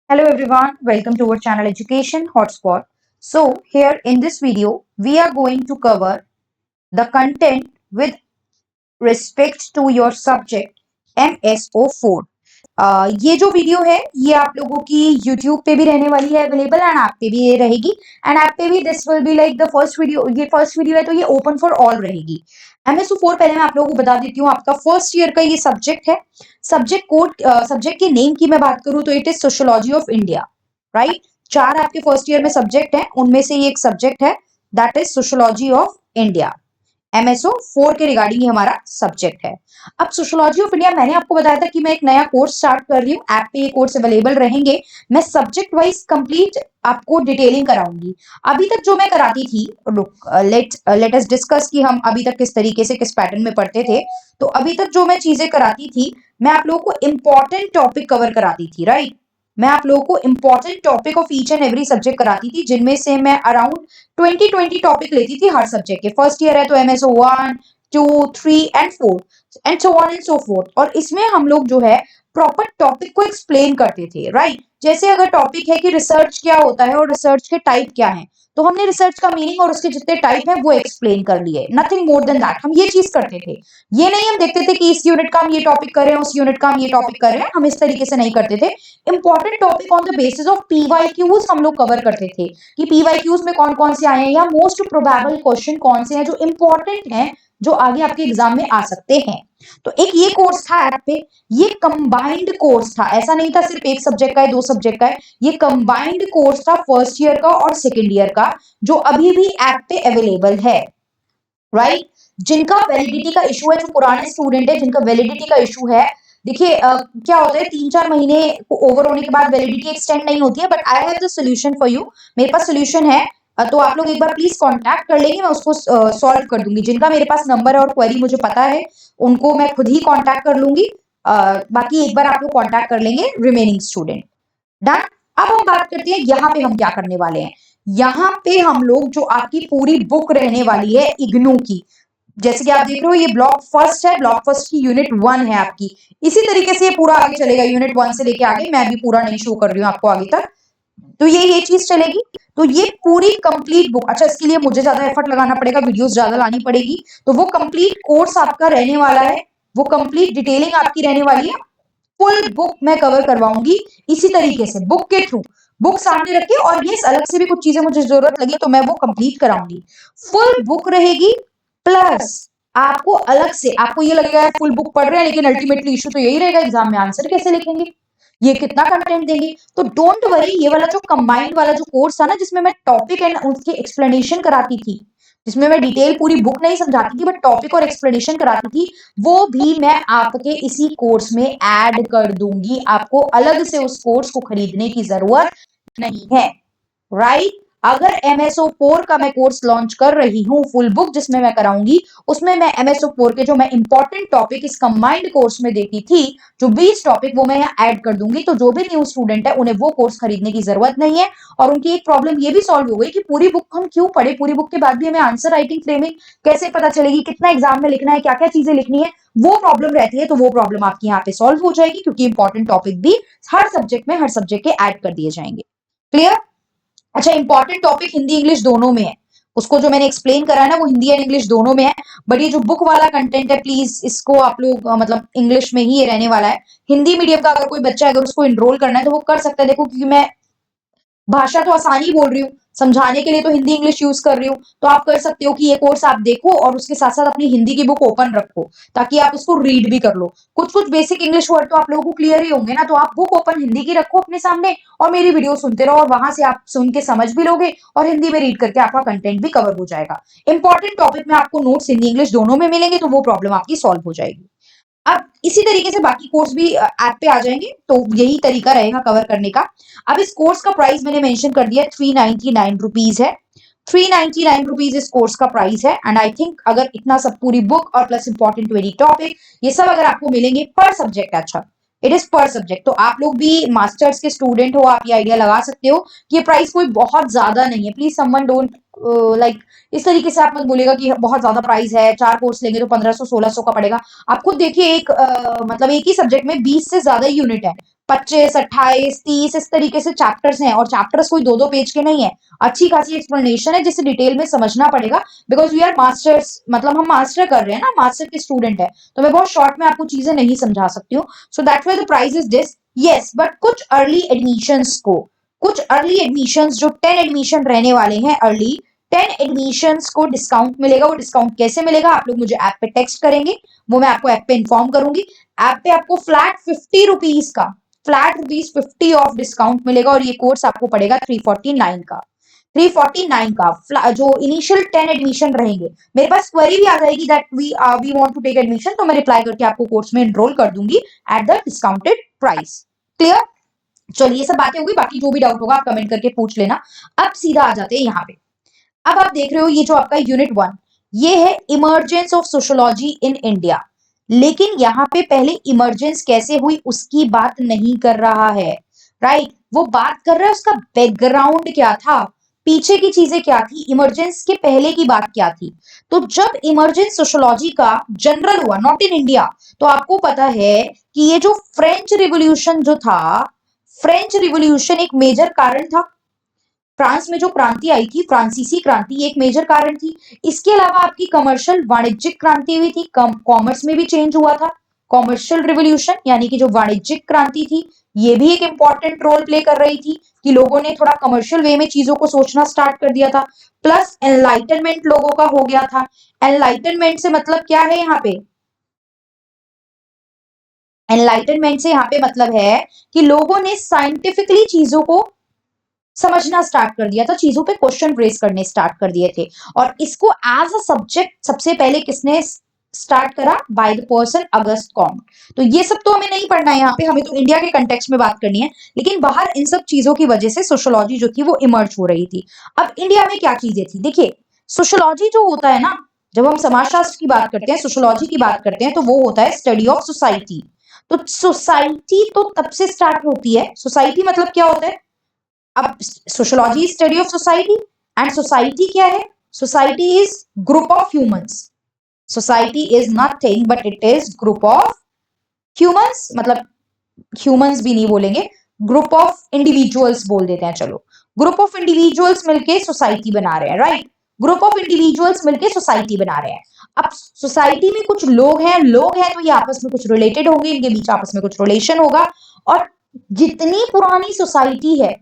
Hello everyone, welcome to our channel Education Hotspot. So here in this video, we are going to cover the content with respect to your subject MSO4. ये जो video है ये आप लोगों की YouTube पे भी रहने वाली है अवेलेबल एंड ऐप पे भी ये रहेगी एंड ऐप पे भी this will be like the first video. ये फर्स्ट वीडियो है तो ये ओपन फॉर ऑल रहेगी। MSO4 पहले मैं आप लोगों को बता देती हूँ, आपका फर्स्ट ईयर का ये सब्जेक्ट है। सब्जेक्ट कोड सब्जेक्ट के नेम की मैं बात करूँ तो it is sociology of India, right. चार आपके फर्स्ट ईयर में सब्जेक्ट है, उनमें से ये एक सब्जेक्ट है that is sociology of India. MSO4 के रिगार्डिंग ये हमारा सब्जेक्ट है। अब सोशियोलॉजी ऑफ इंडिया मैंने आपको बताया था कि मैं एक नया कोर्स स्टार्ट कर रही हूँ, ऐप पे ये कोर्स अवेलेबल रहेंगे। मैं सब्जेक्ट वाइज कंप्लीट आपको डिटेलिंग कराऊंगी। अभी तक जो मैं कराती थी, लेट अस डिस्कस कि हम अभी तक किस तरीके से किस पैटर्न में पढ़ते थे। तो अभी तक जो मैं चीजें कराती थी, मैं आप लोगों को इंपॉर्टेंट टॉपिक कवर कराती थी, राइट। मैं आप लोगों को important topic of each and every subject कराती थी, जिनमें से मैं अराउंड 20 टॉपिक लेती थी हर सब्जेक्ट के। फर्स्ट ईयर है तो MSO 1, 2, 3 and 4 and so on and so fourth. और इसमें हम लोग जो है प्रॉपर टॉपिक को एक्सप्लेन करते थे, राइट। जैसे अगर टॉपिक है कि रिसर्च क्या होता है और रिसर्च के टाइप क्या है, तो हमने रिसर्च का मीनिंग और उसके जितने टाइप है वो एक्सप्लेन कर लिए, नथिंग मोर देन दैट। हम ये चीज करते थे। ये नहीं हम देखते थे कि इस यूनिट का हम ये टॉपिक कर रहे हैं, उस यूनिट का हम ये टॉपिक कर रहे हैं, हम इस तरीके से नहीं करते थे। Important topic on the basis of PYQs हम लोग कवर करते थे कि PYQs में कौन कौन से आए हैं या मोस्ट प्रोबेबल क्वेश्चन कौन से हैं जो इंपॉर्टेंट हैं, जो आगे आपके एग्जाम में आ सकते हैं। तो एक ये कोर्स था ऐप पे। ये कंबाइंड कोर्स था, ऐसा नहीं था सिर्फ एक सब्जेक्ट का है, दो सब्जेक्ट का है। ये कंबाइंड कोर्स था फर्स्ट ईयर का और सेकेंड ईयर का, जो अभी भी ऐप पे अवेलेबल है, राइट। जिनका वैलिडिटी का इशू है, जो पुराने स्टूडेंट है जिनका वैलिडिटी का इशू है, देखिए क्या होता है 3-4 महीने ओवर होने के बाद वैलिडिटी एक्सटेंड नहीं होती है, but I have the solution for you. मेरे पास सोल्यूशन है। तो आप लोग एक बार प्लीज कांटेक्ट कर लेंगे, मैं उसको सॉल्व कर दूंगी। जिनका मेरे पास नंबर है और क्वेरी मुझे पता है, उनको मैं खुद ही कांटेक्ट कर लूंगी। बाकी एक बार आप लोग कांटेक्ट कर लेंगे रिमेनिंग स्टूडेंट। डन। अब हम बात करते हैं यहाँ पे हम क्या करने वाले हैं। यहाँ पे हम लोग जो आपकी पूरी बुक रहने वाली है इग्नू की, जैसे कि आप देख रहे हो ये ब्लॉक फर्स्ट है, ब्लॉक फर्स्ट की यूनिट 1 है आपकी। इसी तरीके से ये पूरा आगे चलेगा, यूनिट 1 से लेके आगे। मैं भी पूरा नहीं शो कर रही हूँ आपको आगे तक, तो ये चीज चलेगी। तो ये पूरी कंप्लीट बुक, अच्छा इसके लिए मुझे ज्यादा एफर्ट लगाना पड़ेगा, वीडियोस ज्यादा लानी पड़ेगी। तो वो कंप्लीट कोर्स आपका रहने वाला है, वो कंप्लीट डिटेलिंग आपकी रहने वाली है। फुल बुक मैं कवर करवाऊंगी इसी तरीके से, बुक के थ्रू, बुक सामने रख के। और ये अलग से भी कुछ चीजें मुझे जरूरत लगी तो मैं वो कंप्लीट कराऊंगी। फुल बुक रहेगी, प्लस आपको अलग से, आपको ये लगेगा फुल बुक पढ़ रहे हैं लेकिन अल्टीमेटली इशू तो यही रहेगा एग्जाम में आंसर कैसे लिखेंगे, ये कितना कंटेंट देंगे। तो डोंट वरी, ये वाला जो कंबाइंड वाला जो कोर्स था ना, जिसमें मैं टॉपिक एंड उसकी एक्सप्लेनेशन कराती थी, जिसमें मैं डिटेल पूरी बुक नहीं समझाती थी बट टॉपिक और एक्सप्लेनेशन कराती थी, वो भी मैं आपके इसी कोर्स में ऐड कर दूंगी। आपको अलग से उस कोर्स को खरीदने की जरूरत नहीं है, राइट। अगर MSO4 का मैं कोर्स लॉन्च कर रही हूँ, फुल बुक जिसमें मैं कराऊंगी, उसमें मैं MSO4 के जो मैं इंपॉर्टेंट टॉपिक इस कंबाइंड कोर्स में देती थी, जो 20 टॉपिक, वो मैं यहाँ ऐड कर दूंगी। तो जो भी न्यू स्टूडेंट है उन्हें वो कोर्स खरीदने की जरूरत नहीं है। और उनकी एक प्रॉब्लम ये भी सॉल्व हो गई कि पूरी बुक हम क्यों पढ़े, पूरी बुक के बाद भी हमें आंसर राइटिंग फ्रेमिंग कैसे पता चलेगी, कितना एग्जाम में लिखना है, क्या क्या चीजें लिखनी है, वो प्रॉब्लम रहती है। तो वो प्रॉब्लम आपकी यहाँ पे सॉल्व हो जाएगी, क्योंकि इंपॉर्टेंट टॉपिक भी हर सब्जेक्ट में, हर सब्जेक्ट के ऐड कर दिए जाएंगे। क्लियर। अच्छा, इंपॉर्टेंट टॉपिक हिंदी इंग्लिश दोनों में है। उसको जो मैंने एक्सप्लेन करा है ना, वो हिंदी एंड इंग्लिश दोनों में है। बट ये जो बुक वाला कंटेंट है, प्लीज इसको आप लोग मतलब इंग्लिश में ही ये रहने वाला है। हिंदी मीडियम का अगर कोई बच्चा अगर उसको इनरोल करना है तो वो कर सकता है। देखो, क्योंकि मैं भाषा तो आसानी बोल रही हूँ, समझाने के लिए तो हिंदी इंग्लिश यूज कर रही हूँ, तो आप कर सकते हो कि ये कोर्स आप देखो और उसके साथ साथ अपनी हिंदी की बुक ओपन रखो, ताकि आप उसको रीड भी कर लो। कुछ कुछ बेसिक इंग्लिश वर्ड तो आप लोगों को क्लियर ही होंगे ना, तो आप बुक ओपन हिंदी की रखो अपने सामने और मेरी वीडियो सुनते रहो, और वहां से आप सुन के समझ भी लोगे और हिंदी में रीड करके आपका कंटेंट भी कवर हो जाएगा। इंपॉर्टेंट टॉपिक में आपको नोट्स हिंदी इंग्लिश दोनों में मिलेंगे, तो वो प्रॉब्लम आपकी सॉल्व हो जाएगी। अब इसी तरीके से बाकी कोर्स भी ऐप पे आ जाएंगे, तो यही तरीका रहेगा कवर करने का। अब इस कोर्स का प्राइस मैंने मेंशन कर दिया, 399 रुपीज है। 399 रुपीज इस कोर्स का प्राइस है। एंड आई थिंक अगर इतना सब पूरी बुक और प्लस इंपॉर्टेंट 20 टॉपिक, ये सब अगर आपको मिलेंगे पर सब्जेक्ट, अच्छा इट इज पर सब्जेक्ट, तो आप लोग भी मास्टर्स के स्टूडेंट हो, आप ये आइडिया लगा सकते हो कि ये प्राइस कोई बहुत ज्यादा नहीं है। प्लीज समवन डोंट लाइक, इस तरीके से आप मत बोलेगा कि बहुत ज्यादा प्राइस है, 4 कोर्स लेंगे तो 1500-1600 का पड़ेगा। आप खुद देखिए, एक मतलब एक ही सब्जेक्ट में 20 से ज्यादा यूनिट है, 25, 28, 30 इस तरीके से चैप्टर्स हैं और चैप्टर्स कोई 2-2 पेज के नहीं है। अच्छी खासी एक्सप्लेनेशन है जिसे डिटेल में समझना पड़ेगा बिकॉज वी आर मास्टर्स, मतलब हम मास्टर कर रहे हैं ना, मास्टर के स्टूडेंट है, तो मैं बहुत शॉर्ट में आपको चीजें नहीं समझा सकती हूँ। So that's why the price is this. Yes, but कुछ अर्ली एडमिशंस जो 10 एडमिशन रहने वाले हैं अर्ली 10 एडमिशंस को डिस्काउंट मिलेगा। वो डिस्काउंट कैसे मिलेगा, आप लोग मुझे ऐप पे टेक्स्ट करेंगे, वो मैं आपको ऐप पे इन्फॉर्म करूंगी। ऐप पे आपको फ्लैट 50 रुपीज का, फ्लैट रुपीज 50 ऑफ डिस्काउंट मिलेगा और ये कोर्स आपको पड़ेगा 349 का। 349 का जो इनिशियल 10 एडमिशन रहेंगे। मेरे पास क्वेरी भी आ जाएगी that we want to take admission, तो मैं रिप्लाई करके आपको कोर्स में एनरोल कर दूंगी at the discounted price. Clear? चलिए ये सब बातें होगी, बाकी जो भी डाउट होगा आप कमेंट करके पूछ लेना। अब सीधा आ जाते हैं यहाँ पे। अब आप देख रहे हो ये जो आपका यूनिट 1, ये है emergence of sociology in India. लेकिन यहाँ पे पहले इमर्जेंस कैसे हुई उसकी बात नहीं कर रहा है, राइट? वो बात कर रहा है उसका बैकग्राउंड क्या था, पीछे की चीजें क्या थी, इमर्जेंस के पहले की बात क्या थी। तो जब इमर्जेंस सोशियोलॉजी का जनरल हुआ, नॉट इन इंडिया, तो आपको पता है कि ये जो फ्रेंच रिवॉल्यूशन जो था, फ्रेंच रिवॉल्यूशन एक मेजर कारण था। फ्रांस में जो क्रांति आई थी, फ्रांसीसी क्रांति, एक मेजर कारण थी। इसके अलावा आपकी कमर्शियल वाणिज्यिक क्रांति हुई थी, कॉमर्स में भी चेंज हुआ था। कॉमर्शियल रिवॉल्यूशन यानी कि जो वाणिज्यिक क्रांति थी, ये भी एक इंपॉर्टेंट रोल प्ले कर रही थी कि लोगों ने थोड़ा कमर्शियल वे में चीजों को सोचना स्टार्ट कर दिया था। प्लस एनलाइटनमेंट लोगों का हो गया था। एनलाइटनमेंट से मतलब क्या है यहाँ पे, एनलाइटनमेंट से यहाँ पे मतलब है कि लोगों ने साइंटिफिकली चीजों को समझना स्टार्ट कर दिया था, चीजों पे क्वेश्चन रेज करने स्टार्ट कर दिए थे। और इसको एज अ सब्जेक्ट सबसे पहले किसने स्टार्ट करा, by the person Auguste Comte. तो ये सब तो हमें नहीं पढ़ना है यहाँ पे, हमें तो इंडिया के कंटेक्स्ट में बात करनी है। लेकिन बाहर इन सब चीजों की वजह से सोशियोलॉजी जो थी वो इमर्ज हो रही थी। अब इंडिया में क्या चीजें थी, देखिए सोशियोलॉजी जो होता है ना, जब हम समाजशास्त्र की बात करते हैं, सोशियोलॉजी की बात करते हैं, तो वो होता है स्टडी ऑफ सोसाइटी। तो सोसाइटी तो तब से स्टार्ट होती है। सोसाइटी मतलब क्या होता है, अब sociology is study of society, and society क्या है, society is group of humans. Society is nothing but it is group of humans, मतलब ह्यूमंस भी नहीं बोलेंगे, ग्रुप ऑफ इंडिविजुअल्स बोल देते हैं। चलो, ग्रुप ऑफ इंडिविजुअल्स मिलके सोसाइटी बना रहे हैं, राइट? ग्रुप ऑफ इंडिविजुअल्स मिलके सोसाइटी बना रहे हैं। अब सोसाइटी में कुछ लोग हैं, तो ये आपस में कुछ रिलेटेड होंगे, इनके बीच आपस में कुछ रिलेशन होगा। और जितनी पुरानी सोसाइटी है,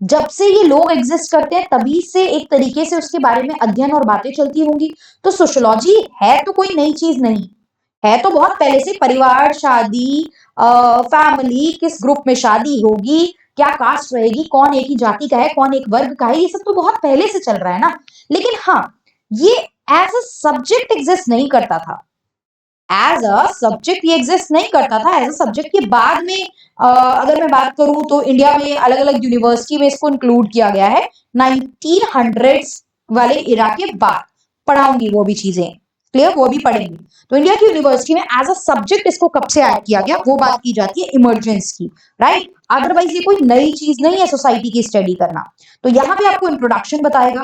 जब से ये लोग एग्जिस्ट करते हैं, तभी से एक तरीके से उसके बारे में अध्ययन और बातें चलती होंगी। तो सोशियोलॉजी है तो कोई नई चीज नहीं है, तो बहुत पहले से परिवार, शादी, फैमिली, किस ग्रुप में शादी होगी, क्या कास्ट रहेगी, कौन एक ही जाति का है, कौन एक वर्ग का है, ये सब तो बहुत पहले से चल रहा है ना। लेकिन हाँ, ये एज अ सब्जेक्ट एग्जिस्ट नहीं करता था। एज अ सब्जेक्ट ये एग्जिस्ट नहीं करता था। एज अ सब्जेक्ट के बाद में अगर मैं बात करूं तो इंडिया में अलग अलग यूनिवर्सिटी में इसको इंक्लूड किया गया है 1900s वाले इरा के बाद। पढ़ाऊंगी वो भी चीजें, क्लियर, वो भी पढ़ेंगे। तो इंडिया की यूनिवर्सिटी में एज अ सब्जेक्ट इसको कब से ऐड किया गया, वो बात की जाती है इमरजेंस की, राइट? अदरवाइज ये कोई नई चीज नहीं है सोसाइटी की स्टडी करना। तो यहाँ पे आपको इंट्रोडक्शन बताएगा,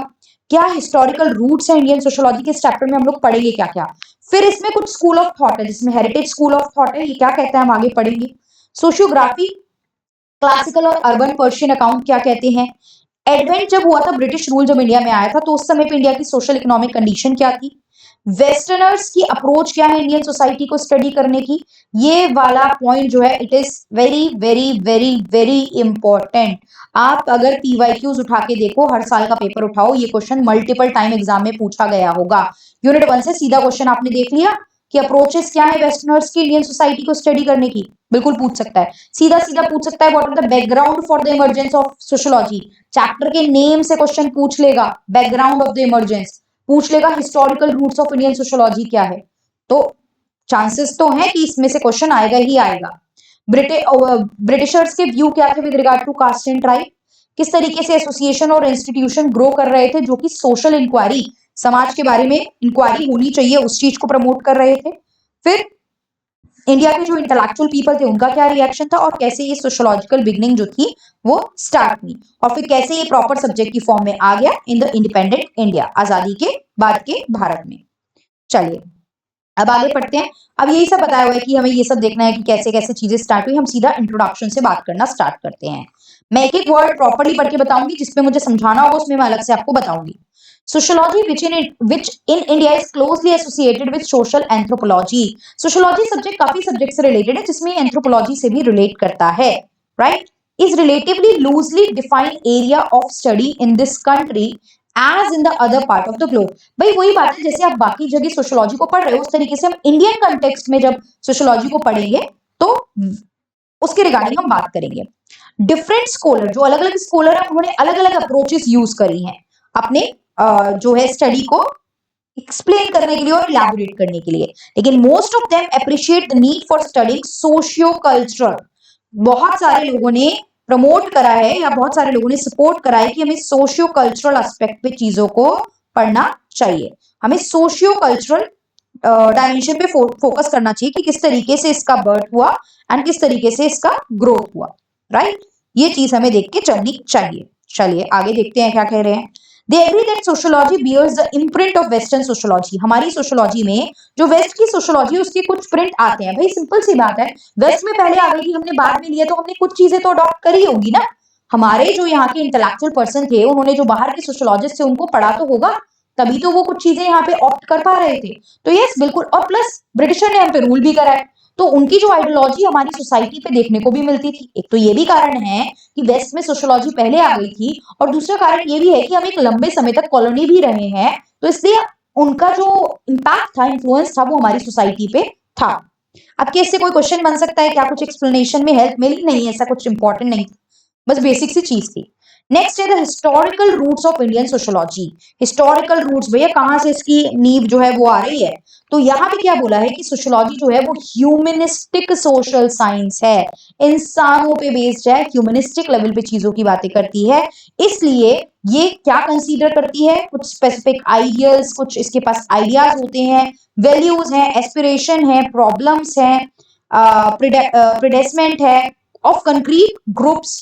क्या हिस्टोरिकल रूट्स है इंडियन सोशियोलॉजी के, इस चैप्टर में हम लोग पढ़ेंगे क्या क्या। फिर इसमें कुछ स्कूल ऑफ थॉट है, जिसमें हेरिटेज स्कूल ऑफ थॉट है, ये क्या कहता है हम आगे पढ़ेंगे। सोशियोग्राफी, क्लासिकल और अर्बन पर्शियन अकाउंट क्या कहते हैं। एडवेंट जब हुआ था, ब्रिटिश रूल जब इंडिया में आया था, तो उस समय पे इंडिया की सोशल इकोनॉमिक कंडीशन क्या थी। वेस्टर्नर्स की अप्रोच क्या है इंडियन सोसाइटी को स्टडी करने की। ये वाला पॉइंट जो है it is very very very very important. आप अगर पीवाईक्यूज उठा के देखो, हर साल का पेपर उठाओ, ये क्वेश्चन मल्टीपल टाइम एग्जाम में पूछा गया होगा। यूनिट 1 से सीधा क्वेश्चन आपने देख लिया कि अप्रोचेस क्या है वेस्टर्नर्स की इंडियन सोसाइटी को स्टडी करने की, बिल्कुल पूछ सकता है, सीधा सीधा पूछ सकता है। What are the background for the emergence of sociology, chapter के नेम से क्वेश्चन पूछ लेगा। बैकग्राउंड ऑफ द इमरजेंस पूछ लेगा, historical roots of Indian sociology क्या है। तो चांसेस तो है कि इसमें से क्वेश्चन आएगा ही आएगा। ब्रिटिशर्स के व्यू क्या थे with regard to caste and tribe, किस तरीके से एसोसिएशन और इंस्टीट्यूशन ग्रो कर रहे थे जो कि सोशल इंक्वायरी, समाज के बारे में इंक्वायरी होनी चाहिए उस चीज को प्रमोट कर रहे थे। फिर इंडिया के जो इंटेलेक्चुअल पीपल थे उनका क्या रिएक्शन था, और कैसे ये सोशियोलॉजिकल बिगनिंग जो थी वो स्टार्ट हुई, और फिर कैसे ये प्रॉपर सब्जेक्ट की फॉर्म में आ गया इन द इंडिपेंडेंट इंडिया, आजादी के बाद के भारत में। चलिए अब आगे पढ़ते हैं। अब यही सब बताया हुआ है कि हमें ये सब देखना है कि कैसे कैसे चीजें स्टार्ट हुई। हम सीधा इंट्रोडक्शन से बात करना स्टार्ट करते हैं। मैं एक एक वर्ड प्रॉपर्ली पढ़ के बताऊंगी, जिसपे मुझे समझाना होगा उसमें मैं अलग से आपको बताऊंगी। Sociology which in India is closely associated with social anthropology। Sociology subject काफी सब्जेक्ट से रिलेटेड है, जिसमें एंथ्रोपोलॉजी से भी रिलेट करता है, right. Is relatively loosely defined area of study in this country as in the other part of the globe. भाई वही बात है, जैसे आप बाकी जगह सोशियोलॉजी को पढ़ रहे हो, उस तरीके से हम इंडियन कंटेक्स्ट में जब सोशियोलॉजी को पढ़ेंगे तो उसके रिगार्डिंग हम बात करेंगे। डिफरेंट स्कॉलर, जो अलग अलग स्कॉलर है, उन्होंने अलग अलग अप्रोचेस यूज करी हैं अपने जो है स्टडी को एक्सप्लेन करने के लिए और इलैबोरेट करने के लिए। लेकिन most of them appreciate the need for studying socio cultural. बहुत सारे लोगों ने प्रमोट करा है या बहुत सारे लोगों ने सपोर्ट करा है कि हमें सोशियो कल्चरल एस्पेक्ट पे चीजों को पढ़ना चाहिए। हमें सोशियो कल्चरल डायमेंशन पे फोकस करना चाहिए कि किस तरीके से इसका बर्थ हुआ एंड किस तरीके से इसका ग्रोथ हुआ, राइट। ये चीज हमें देख के चलनी चाहिए। चलिए आगे देखते हैं क्या कह रहे हैं। They agree that sociology bears the imprint of Western sociology। हमारी सोशियोलॉजी में जो वेस्ट की सोशियोलॉजी है उसके कुछ प्रिंट आते हैं। भाई सिंपल सी बात है, वेस्ट में पहले आ गई थी, हमने बाद में लिया, तो हमने कुछ चीजें तो अडॉप्ट करी होगी ना। हमारे जो यहाँ के इंटेलेक्चुअल पर्सन थे, उन्होंने जो बाहर के सोशियोलॉजिस्ट थे उनको पढ़ा तो होगा, तभी तो वो कुछ चीजें यहाँ पे ऑप्ट कर पा रहे थे। तो यस बिल्कुल, और प्लस ब्रिटिशर ने हम पे रूल भी करा है, तो उनकी जो आइडियोलॉजी हमारी सोसाइटी पे देखने को भी मिलती थी। एक तो ये भी कारण है कि वेस्ट में सोशियोलॉजी पहले आ गई थी, और दूसरा कारण ये भी है कि हम एक लंबे समय तक कॉलोनी भी रहे हैं, तो इसलिए उनका जो इम्पैक्ट था, इन्फ्लुएंस था, वो हमारी सोसाइटी पे था। अब कैसे कोई क्वेश्चन बन सकता है, क्या कुछ एक्सप्लेनेशन में हेल्प मिली? नहीं, ऐसा कुछ इंपॉर्टेंट नहीं, बस बेसिक सी चीज थी। नेक्स्ट है the historical roots of Indian sociology. Historical roots, भैया कहां से इसकी नींव जो है वो आ रही है? तो यहाँ पे क्या बोला है कि सोशियोलॉजी जो है वो ह्यूमनिस्टिक सोशल साइंस है, इंसानों पे बेस्ड है, ह्यूमनिस्टिक लेवल पे चीजों की बातें करती है। इसलिए ये क्या कंसीडर करती है? कुछ स्पेसिफिक आइडियल्स, कुछ इसके पास आइडियाज होते हैं, वैल्यूज हैं, एस्पिरेशन है, प्रॉब्लम्स हैं, प्रेडेसमेंट है of concrete groups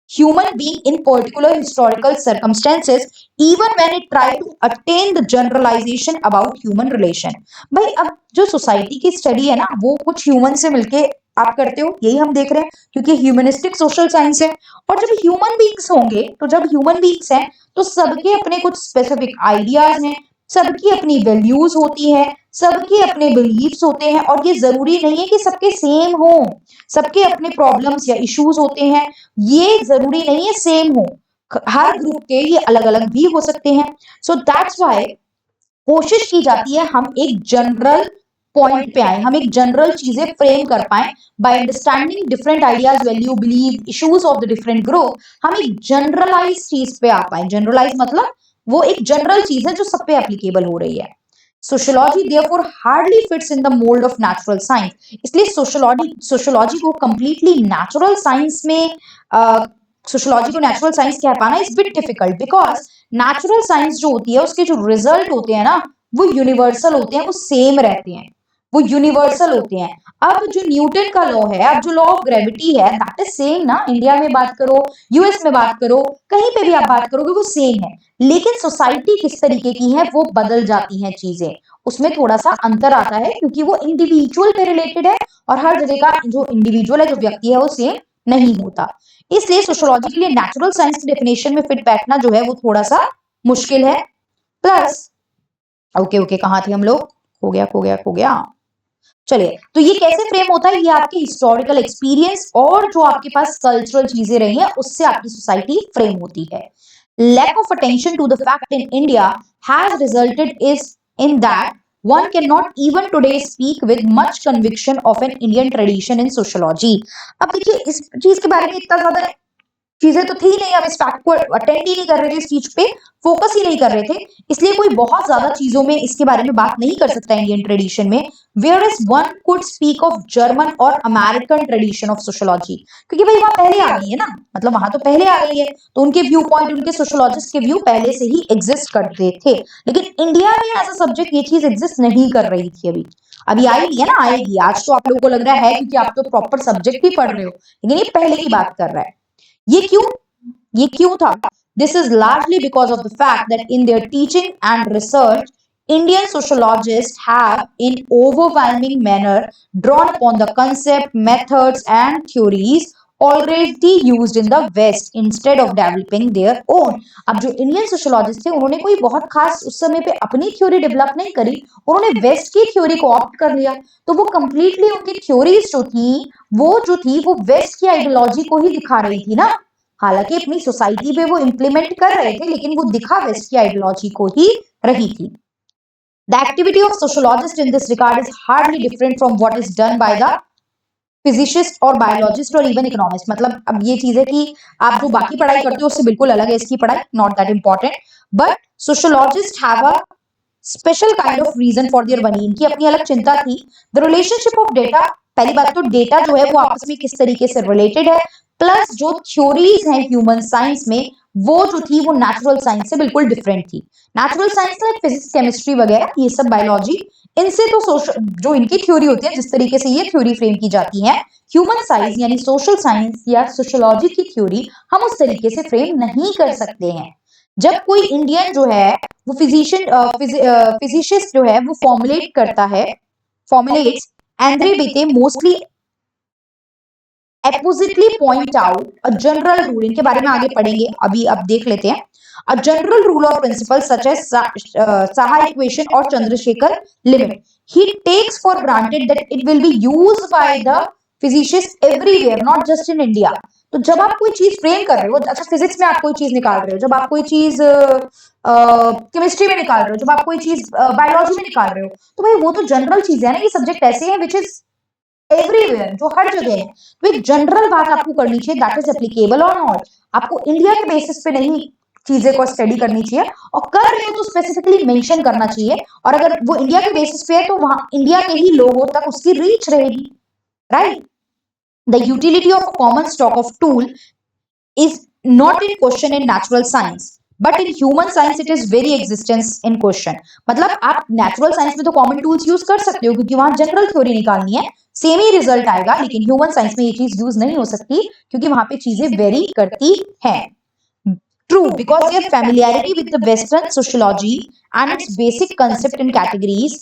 human being in particular historical circumstances, even when it try to attain the generalization about human relation। भाई अब जो सोसाइटी की स्टडी है ना, वो कुछ ह्यूमन से मिलके आप करते हो, यही हम देख रहे हैं, क्योंकि ह्यूमनिस्टिक सोशल साइंस है। और जब ह्यूमन बींग्स होंगे, तो जब ह्यूमन बींग्स हैं, तो सबके अपने कुछ स्पेसिफिक आइडियाज हैं, सबकी अपनी वैल्यूज होती है, सबके अपने बिलीव्स होते हैं, और ये जरूरी नहीं है कि सबके सेम हो। सबके अपने प्रॉब्लम्स या इश्यूज होते हैं, ये जरूरी नहीं है सेम हो, हर ग्रुप के ये अलग अलग भी हो सकते हैं। सो दैट्स व्हाई कोशिश की जाती है हम एक जनरल पॉइंट पे आए, हम एक जनरल चीजें फ्रेम कर pi by understanding different ideas, value, believe, issues of the different group. हम एक जनरलाइज चीज पे आ पाए। जनरलाइज मतलब वो एक जनरल चीज है जो सब पे एप्लीकेबल हो रही है। Sociology therefore hardly fits in the mold of natural science। इसलिए सोशियोलॉजी को कंप्लीटली नेचुरल साइंस में सोशियोलॉजी को नेचुरल साइंस कह पाना is bit difficult, because natural science जो होती है उसके जो रिजल्ट होते हैं ना, वो यूनिवर्सल होते हैं, वो सेम रहते हैं, वो यूनिवर्सल होते हैं। अब जो न्यूटन का लॉ है, अब जो लॉ ऑफ ग्रेविटी है, दैट इज सेम ना। इंडिया में बात करो, यूएस में बात करो, कहीं पे भी आप बात करोगे वो सेम है। लेकिन सोसाइटी किस तरीके की है वो बदल जाती हैं चीजें, उसमें थोड़ा सा अंतर आता है, क्योंकि वो इंडिविजुअल पे रिलेटेड है, और हर जगह का जो इंडिविजुअल है, जो व्यक्ति है, वो सेम नहीं होता। इसलिए सोशियोलॉजी के लिए नेचुरल साइंस की डेफिनेशन में फिट बैठना जो है वो थोड़ा सा मुश्किल है। प्लस ओके कहाँ थे हम लोग? खो गया। चलिए, तो ये कैसे फ्रेम होता है? ये आपके हिस्टोरिकल एक्सपीरियंस और जो आपके पास कल्चरल चीजें रही हैं उससे आपकी सोसाइटी फ्रेम होती है। Lack of attention to the fact in India has resulted is in that one cannot even today speak with much conviction of an Indian tradition in sociology। अब देखिए, इस चीज के बारे में इतना ज्यादा चीजें तो थी नहीं, हम इस फैक्ट को अटेंड ही नहीं कर रहे थे, इस चीज पे फोकस ही नहीं कर रहे थे, इसलिए कोई बहुत ज्यादा चीजों में इसके बारे में बात नहीं कर सकता इंडियन ट्रेडिशन में। Where is one could speak of German और अमेरिकन ट्रेडिशन ऑफ सोशियोलॉजी, क्योंकि भाई वहां पहले आ गई है ना, मतलब वहां तो पहले आ गई है, तो उनके व्यू पॉइंट, उनके सोशियोलॉजिस्ट के व्यू पहले से ही एग्जिस्ट करते थे। लेकिन इंडिया में एज अ सब्जेक्ट ये चीज एग्जिस्ट नहीं कर रही थी। अभी आई है ना, आएगी। आज तो आप लोगों को लग रहा है क्योंकि आप तो प्रॉपर सब्जेक्ट ही पढ़ रहे हो, लेकिन ये पहले की बात कर रहा है। ये क्यों था? This is largely because of the fact that in their teaching and research Indian sociologists have, in overwhelming manner, drawn upon the concept, methods, and theories already used in the West instead of developing their own. अब जो Indian sociologist थे उन्होंने कोई बहुत खास उस समय पे अपनी थ्योरी डेवलप नहीं करी, उन्होंने वेस्ट की थ्योरी को ऑप्ट कर लिया। तो वो कंप्लीटली उनकी थ्योरीज जो थी वो वेस्ट की आइडियोलॉजी को ही दिखा रही थी ना। हालांकि अपनी सोसाइटी पे वो इम्प्लीमेंट कर रहे थे लेकिन वो दिखा वेस्ट की आइडियोलॉजी को ही रही थी। The activity of sociologists in this regard is hardly different from what is done by the physicist or biologist or even economist। मतलब अब ये चीज है कि आप जो बाकी पढ़ाई करते हो उससे बिल्कुल अलग है इसकी पढ़ाई, not that important, but sociologists have a special kind of reason for their being, इनकी अपनी अलग चिंता थी। द रिलेशनशिप ऑफ डेटा, पहली बात तो डेटा जो है वो आपस में किस तरीके से रिलेटेड है, प्लस जो थ्योरीज हैं ह्यूमन साइंस में वो जो थी वो नेचुरल साइंस से बिल्कुल डिफरेंट थी। Natural science like physics, chemistry वगैरह ये सब, बायोलॉजी, इनसे तो जो इनकी थ्योरी होती है जिस तरीके से ये थ्योरी फ्रेम की जाती है, ह्यूमन साइंस यानी सोशल साइंस या सोशोलॉजी की थ्योरी हम उस तरीके से फ्रेम नहीं कर सकते हैं। जब कोई इंडियन जो है वो फिजिशिस्ट जो है वो फॉर्मुलेट करता है, formulates, Andre Beteille mostly appositely point out a general rule, इनके बारे में आगे पढ़ेंगे, अभी अब देख लेते हैं। अ जनरल रूल और principle such as Saha equation और Chandrasekhar limit, he takes for granted that it will be used by the physicists everywhere not just in India. तो जब आप कोई चीज फ्रेम कर रहे हो, अच्छा फिजिक्स में आप कोई चीज निकाल रहे हो, जब आप कोई चीज केमिस्ट्री में निकाल रहे हो, जब आप कोई चीज बायोलॉजी में निकाल रहे हो, तो भाई वो तो जनरल चीज है ना, ये सब्जेक्ट ऐसे हैं विच इज एवरीवेयर, जो हर जगह है। तो एक जनरल बात आपको करनी चाहिए, दैट इज एप्लीकेबल और नॉट। आपको इंडिया के बेसिस पे नहीं चीजें को स्टडी करनी चाहिए, और कर रहे हो तो स्पेसिफिकली मेंशन करना चाहिए, और अगर वो इंडिया के बेसिस पे है तो वहां इंडिया के ही लोगों तक उसकी रीच रहेगी, right. The utility of common stock of tool is not in question in natural science, but in human science it is very existence in question। मतलब आप नेचुरल साइंस में तो कॉमन टूल्स यूज कर सकते हो क्योंकि वहां जनरल थ्योरी निकालनी है, सेम ही रिजल्ट आएगा, लेकिन ह्यूमन साइंस में ये चीज यूज नहीं हो सकती क्योंकि वहां पे चीजें वेरी करती हैं। True, because their familiarity with the Western sociology and its basic concept and categories,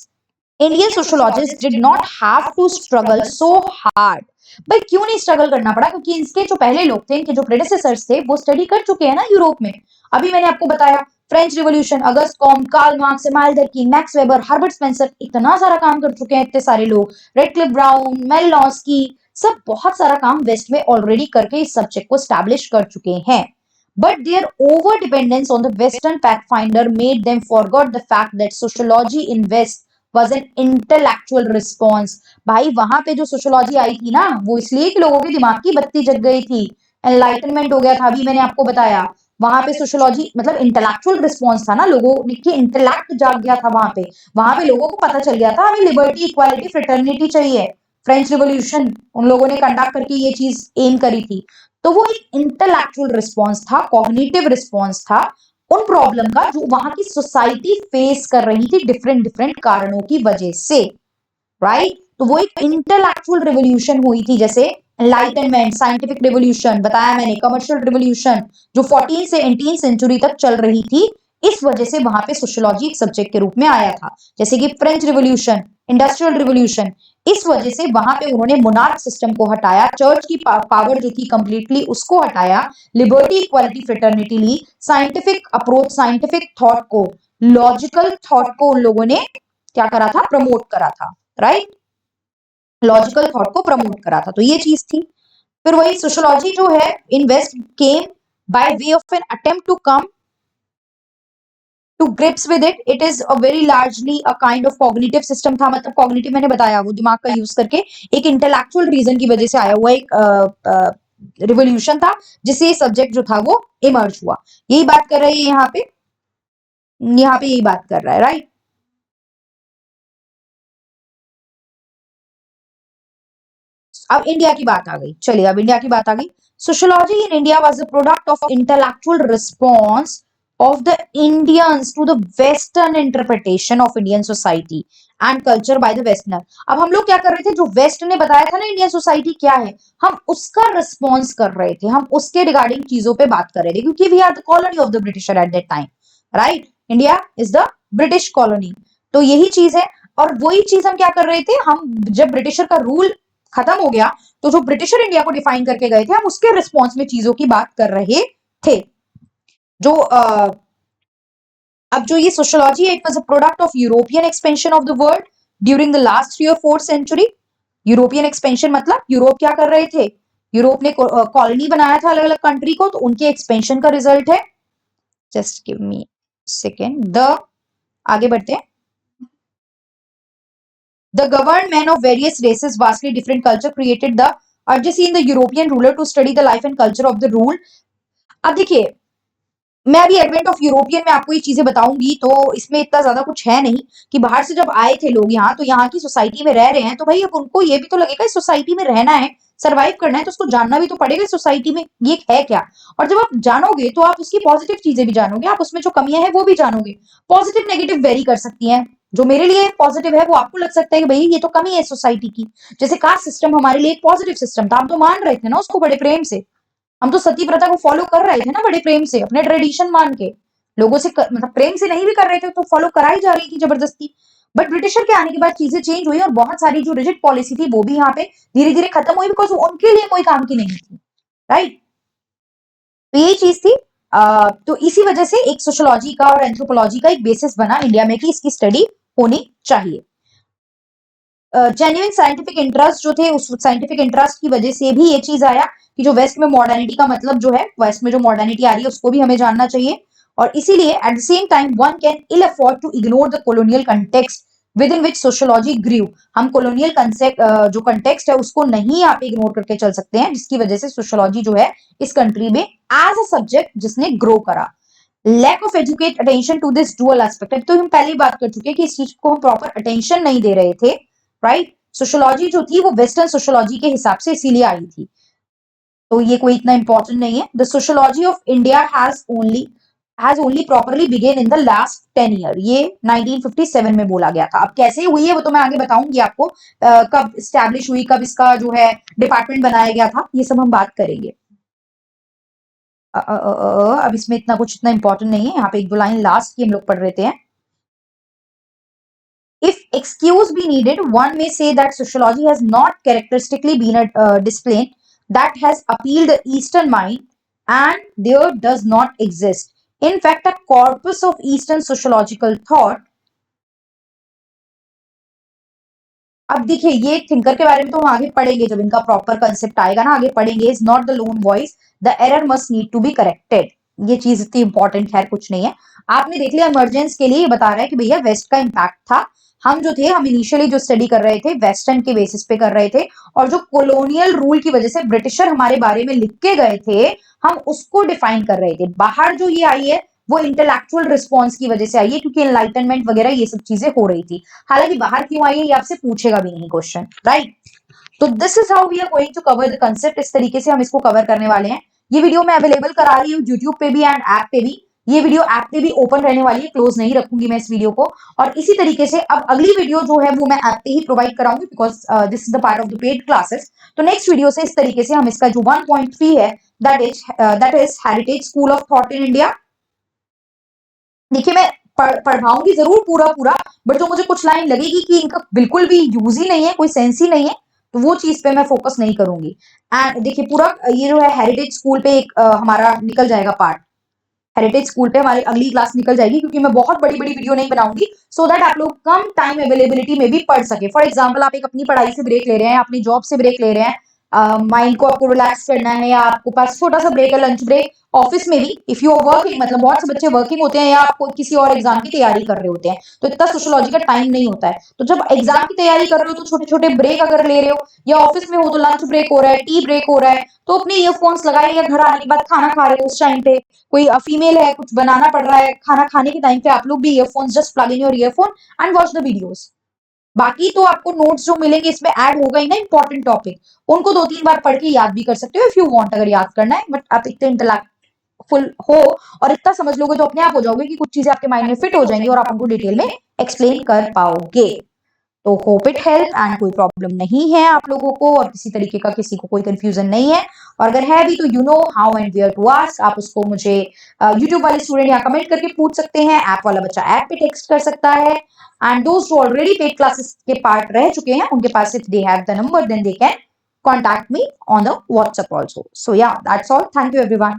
Indian sociologist did not have to struggle so hard. भाई क्यों नहीं स्ट्रगल करना पड़ा, क्योंकि इनके जो पहले लोग थे, इनके जो प्रेडिसेसर्स थे, वो स्टडी कर चुके हैं ना यूरोप में। अभी मैंने आपको बताया French revolution, Auguste Comte, Karl Marx, Emmanuel Durkheim, Max Weber, Herbert Spencer, इतना सारा काम कर चुके हैं इतने सारे लोग, रेडक्लिफ ब्राउन, मेलिनोस्की, सब बहुत सारा काम वेस्ट में ऑलरेडी करके इस सब्जेक्ट को स्टैब्लिश कर चुके हैं। But their over dependence on the Western pathfinder made them forget the fact that sociology in West was an intellectual response। भाई वहां पे जो सोशोलॉजी आई थी ना वो इसलिए कि लोगों के दिमाग की बत्ती जग गई थी, एनलाइटनमेंट हो गया था, अभी मैंने आपको बताया। वहां पे सोशोलॉजी मतलब इंटेलेक्चुअल रिस्पॉन्स था ना, लोगों की इंटेलेक्ट जाग गया था वहां पे लोगों को पता चल गया था हमें लिबर्टी, इक्वालिटी, फ्रेटर्निटी चाहिए। फ्रेंच रिवॉल्यूशन उन लोगों ने कंडक्ट करके ये चीज एम करी थी। तो वो एक इंटेलेक्चुअल रिस्पॉन्स था, कॉग्निटिव रिस्पॉन्स था उन प्रॉब्लम का जो वहां की सोसाइटी फेस कर रही थी डिफरेंट डिफरेंट कारणों की वजह से, राइट। तो वो एक इंटेलेक्चुअल रिवोल्यूशन हुई थी, जैसे एनलाइटनमेंट, साइंटिफिक रिवोल्यूशन बताया मैंने, कमर्शियल रिवोल्यूशन जो 14 से 18 सेंचुरी तक चल रही थी, इस वजह से वहां पे सोशियोलॉजी एक सब्जेक्ट के रूप में आया था। जैसे कि फ्रेंच रिवोल्यूशन, इंडस्ट्रियल रिवोल्यूशन, इस वजह से वहां पे उन्होंने मोनार्क सिस्टम को हटाया, चर्च की पावर जो थी कंप्लीटली उसको हटाया, लिबर्टी, इक्वालिटी, फ्रेटर्निटी ली, साइंटिफिक अप्रोच, साइंटिफिक थॉट को, लॉजिकल थॉट को उन लोगों ने क्या करा था, प्रमोट करा था, राइट। लॉजिकल थॉट को प्रमोट करा था, तो ये चीज थी। फिर वही सोशियोलॉजी जो है in west came by way of an attempt to come to grips with it. It is a very largely a kind of cognitive system था, मतलब कॉग्निटिव मैंने बताया वो दिमाग का यूज करके एक इंटेलेक्चुअल रीजन की वजह से आया हुआ एक रिवोल्यूशन था जिससे ये सब्जेक्ट जो था वो इमर्ज हुआ। यही बात कर रही है यहाँ पे यही बात कर रहा है, राइट। अब इंडिया की बात आ गई, चलिए अब इंडिया की बात आ गई। Sociology in India was the product of intellectual response of the Indians to the Western interpretation of Indian society and culture by the Westerner। अब हम लोग क्या कर रहे थे, जो वेस्ट ने बताया था ना इंडियन सोसाइटी क्या है, हम उसका रिस्पॉन्स कर रहे थे, हम उसके रिगार्डिंग चीजों पे बात कर रहे थे, क्योंकि we are the colony of the Britisher at that time, right. India is the British colony. तो यही चीज है। और वही चीज हम क्या कर रहे थे, हम जब ब्रिटिशर का रूल खत्म हो गया तो जो ब्रिटिशर इंडिया को डिफाइन करके गए थे हम उसके रिस्पॉन्स में चीजों की बात कर रहे थे। जो अब जो ये सोशियोलॉजी है, it was a product of European expansion of the world during the last 3 और 4 सेंचुरी। यूरोपियन एक्सपेंशन मतलब यूरोप क्या कर रहे थे, यूरोप ने कॉलोनी बनाया था अलग अलग कंट्री को, तो उनके एक्सपेंशन का रिजल्ट है। Just give me second, the आगे बढ़ते हैं। The governed men of various races, vastly different culture, created the urgency in the European ruler to study the life and culture of the rule. अब देखिए, मैं अभी advent of European में आपको ये चीजें बताऊंगी तो इसमें इतना ज्यादा कुछ है नहीं कि बाहर से जब आए थे लोग यहाँ, तो यहाँ की सोसाइटी में रह रहे हैं, तो भाई अब उनको ये भी तो लगेगा इस सोसाइटी में रहना है, सरवाइव करना है, तो उसको जानना भी तो पड़ेगा इस सोसाइटी में ये है क्या। और जब आप जानोगे तो आप उसकी पॉजिटिव चीजें भी जानोगे, आप उसमें जो कमियां हैं वो भी जानोगे। पॉजिटिव नेगेटिव वेरी कर सकती हैं, जो मेरे लिए पॉजिटिव है वो आपको लग सकता है कि भाई ये तो कमी है सोसाइटी की। जैसे कास्ट सिस्टम हमारे लिए एक पॉजिटिव सिस्टम था, हम तो मान रहे थे ना उसको बड़े प्रेम से, हम तो सती प्रथा को फॉलो कर रहे थे ना बड़े प्रेम से, अपने ट्रेडिशन मान के। लोगों से मतलब प्रेम से नहीं भी कर रहे थे तो फॉलो कराई जा रही थी जबरदस्ती। बट ब्रिटिशर के आने के बाद चीजें चेंज हुई और बहुत सारी जो रिजिड पॉलिसी थी वो भी यहाँ पे धीरे धीरे खत्म हुई, बिकॉज उनके लिए कोई काम की नहीं थी, राइट। तो यही चीज थी। तो इसी वजह से एक सोशियोलॉजी का और एंथ्रोपोलॉजी का एक बेसिस बना इंडिया में कि इसकी स्टडी होनी चाहिए। जेन्युइन साइंटिफिक इंटरेस्ट जो थे, उस साइंटिफिक इंटरेस्ट की वजह से भी ये चीज आया कि जो वेस्ट में मॉडर्निटी का मतलब जो है, वेस्ट में जो मॉडर्निटी आ रही है उसको भी हमें जानना चाहिए। और इसीलिए at the same time one can ill afford to ignore the colonial context within which sociology grew. हम कॉलोनियल कंसेप्ट जो कंटेक्स्ट है उसको नहीं यहाँ पे इग्नोर करके चल सकते हैं, जिसकी वजह से सोशियोलॉजी जो है इस कंट्री में एज अ सब्जेक्ट जिसने ग्रो करा। Lack of educate attention to this dual aspect, तो हम पहले बात कर चुके हैं कि इस चीज को हम प्रॉपर अटेंशन नहीं दे रहे थे, राइट। सोशियोलॉजी जो थी वो वेस्टर्न सोशियोलॉजी के हिसाब से इसीलिए आई थी, तो ये कोई इतना इंपॉर्टेंट नहीं है। The sociology of India has only properly begin in the last 10 year, ये 1957 में बोला गया था। अब कैसे हुई है वो तो मैं आगे बताऊंगी आपको, कब स्टैब्लिश हुई, कब इसका जो है डिपार्टमेंट बनाया गया था, ये सब हम बात करेंगे। अब इसमें इतना कुछ इतना इंपॉर्टेंट नहीं है, यहाँ पे एक दो लाइन लास्ट की हम लोग पढ़ रहे थे। If excuse be needed, one may say that sociology has not characteristically been a discipline that has appealed the Eastern mind, and there does not exist. In fact, a corpus of Eastern sociological thought. अब देखिए ये thinker के बारे में तो हम आगे पढ़ेंगे, जब इनका प्रॉपर कंसेप्ट आएगा ना आगे पढ़ेंगे। Is not the lone voice, the error must need to be corrected. ये चीज इतनी इंपॉर्टेंट है, कुछ नहीं है। आपने देख लिया इमरजेंस के लिए ये बता रहा है कि भैया वेस्ट का इम्पैक्ट था। हम जो थे, हम इनिशियली जो स्टडी कर रहे थे वेस्टर्न के बेसिस पे कर रहे थे, और जो कॉलोनियल रूल की वजह से ब्रिटिशर हमारे बारे में लिख के गए थे हम उसको डिफाइन कर रहे थे। बाहर जो ये आई है वो इंटेलेक्चुअल रिस्पॉन्स की वजह से आई है, क्योंकि एनलाइटनमेंट वगैरह ये सब चीजें हो रही थी। हालांकि बाहर क्यों आई है ये आपसे पूछेगा भी नहीं क्वेश्चन, राइट। तो this is how we are going to cover the concept, इस तरीके से हम इसको कवर करने वाले हैं। ये वीडियो मैं अवेलेबल करा रही हूँ यूट्यूब पे भी एंड ऐप पे भी। ये वीडियो ऐप पे भी ओपन रहने वाली है, क्लोज नहीं रखूंगी मैं इस वीडियो को। और इसी तरीके से अब अगली वीडियो जो है वो मैं ऐप पे ही प्रोवाइड कराऊंगी, because this is the part of the paid classes. तो नेक्स्ट वीडियो से इस तरीके से हम इसका जो 1.3 है that is heritage school of thought in India. देखिए मैं पढ़ाऊंगी जरूर पूरा पूरा, बट जो मुझे कुछ लाइन लगेगी कि इनका बिल्कुल भी यूज ही नहीं है, कोई सेंस ही नहीं है, तो वो चीज पे मैं फोकस नहीं करूंगी। एंड देखिए पूरा ये जो है हेरिटेज स्कूल पे एक हमारा निकल जाएगा पार्ट। हेरिटेज स्कूल पे हमारी अगली क्लास निकल जाएगी, क्योंकि मैं बहुत बड़ी बड़ी वीडियो नहीं बनाऊंगी, सो दैट आप लोग कम टाइम अवेलेबिलिटी में भी पढ़ सके। फॉर एग्जाम्पल आप एक अपनी पढ़ाई से ब्रेक ले रहे हैं, अपनी जॉब से ब्रेक ले रहे हैं, माइंड को आपको रिलैक्स करना है, या आपको पास छोटा सा ब्रेक है, लंच ब्रेक। ऑफिस में भी इफ यू आर वर्किंग, मतलब बहुत से बच्चे वर्किंग होते हैं या आपको किसी और एग्जाम की तैयारी कर रहे होते हैं, तो इतना सोशियोलॉजी का टाइम नहीं होता है। तो जब एग्जाम की तैयारी कर रहे हो तो छोटे छोटे ब्रेक अगर ले रहे हो, या ऑफिस में हो तो लंच ब्रेक हो रहा है, टी ब्रेक हो रहा है, तो अपने ईयरफोन्स लगाए, या घर आने के बाद खाना खा रहे हो उस टाइम पे, कोई फीमेल है कुछ बनाना पड़ रहा है खाना खाने के टाइम पे, आप लोग भी earphones just plug in your earphone and watch the videos. बाकी तो आपको नोट्स जो मिलेंगे इसमें ऐड होगा ही ना इंपॉर्टेंट टॉपिक, उनको 2-3 बार पढ़ के याद भी कर सकते हो इफ यू वांट, अगर याद करना है। बट आप इतने इंटेलेक्टफुल हो और इतना समझ लोगे तो अपने आप हो जाओगे कि कुछ चीजें आपके माइंड में फिट हो जाएंगी और आप उनको डिटेल में एक्सप्लेन कर पाओगे। तो होप इट हेल्प एंड कोई प्रॉब्लम नहीं है आप लोगों को और किसी तरीके का किसी को कोई कंफ्यूजन नहीं है, और अगर है भी तो you know how and where to ask. आप उसको मुझे यूट्यूब वाले स्टूडेंट यहाँ कमेंट करके पूछ सकते हैं, ऐप वाला बच्चा ऐप पे टेक्स्ट कर सकता है, एंड दोस्त जो ऑलरेडी पेड क्लासेस के पार्ट रह चुके हैं उनके पास if they have the number then they can contact me on the WhatsApp also. So yeah, that's all. Thank you everyone.